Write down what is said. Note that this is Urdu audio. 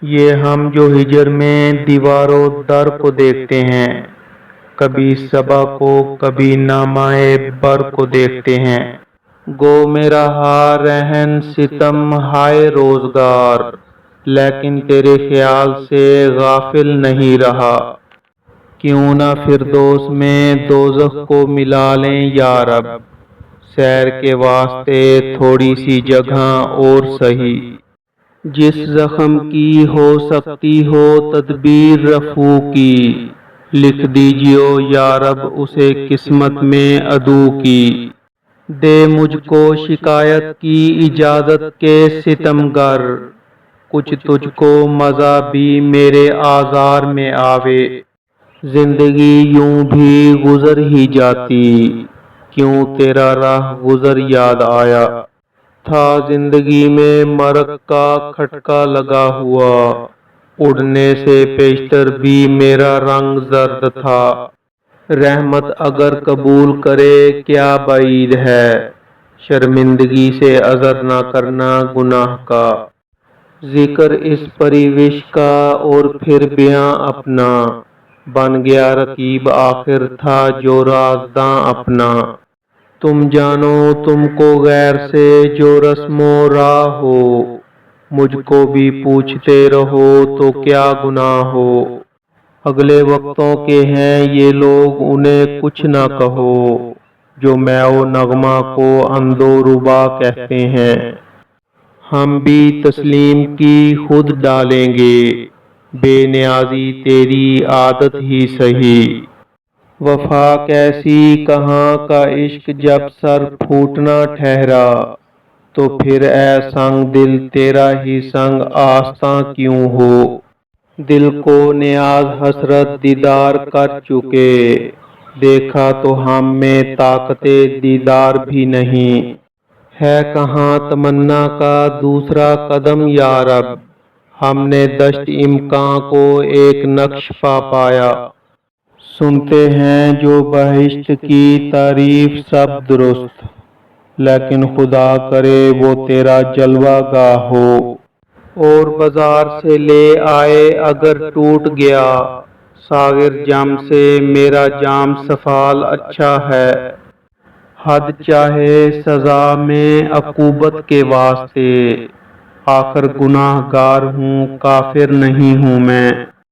یہ ہم جو ہجر میں دیوار و در کو دیکھتے ہیں، کبھی صبا کو کبھی نامہ بر کو دیکھتے ہیں۔ گو میرا ہا رہن ستم ہائے روزگار، لیکن تیرے خیال سے غافل نہیں رہا۔ کیوں نہ فردوس میں دوزخ کو ملا لیں یا رب، سیر کے واسطے تھوڑی سی جگہ اور سہی۔ جس زخم کی ہو سکتی ہو تدبیر رفو کی، لکھ دیجیو یا رب اسے قسمت میں عدو کی۔ دے مجھ کو شکایت کی اجازت کے ستمگر، کچھ تجھ کو مزہ بھی میرے آزار میں آوے۔ زندگی یوں بھی گزر ہی جاتی، کیوں تیرا راہ گزر یاد آیا۔ تھا زندگی میں مرگ کا کھٹکا لگا ہوا، اڑنے سے پیشتر بھی میرا رنگ زرد تھا۔ رحمت اگر قبول کرے کیا بعید ہے، شرمندگی سے عذر نہ کرنا گناہ کا۔ ذکر اس پریوش کا اور پھر بیاں اپنا، بن گیا رقیب آخر تھا جو رازداں اپنا۔ تم جانو تم کو غیر سے جو رسم و راہ ہو، مجھ کو بھی پوچھتے رہو تو کیا گناہ ہو۔ اگلے وقتوں کے ہیں یہ لوگ انہیں کچھ نہ کہو، جو میں و نغمہ کو اندو ربا کہتے ہیں۔ ہم بھی تسلیم کی خود ڈالیں گے، بے نیازی تیری عادت ہی سہی۔ وفا کیسی کہاں کا عشق جب سر پھوٹنا ٹھہرا، تو پھر اے سنگ دل تیرا ہی سنگ آستاں کیوں ہو۔ دل کو نیاز حسرت دیدار کر چکے، دیکھا تو ہم میں طاقت دیدار بھی نہیں۔ ہے کہاں تمنا کا دوسرا قدم یا رب، ہم نے دشت امکاں کو ایک نقش پا پایا۔ سنتے ہیں جو بہشت کی تعریف سب درست، لیکن خدا کرے وہ تیرا جلوہ گاہ ہو۔ اور بازار سے لے آئے اگر ٹوٹ گیا، ساغر جام سے میرا جام سفال اچھا ہے۔ حد چاہے سزا میں عقوبت کے واسطے، آخر گناہ گار ہوں کافر نہیں ہوں میں۔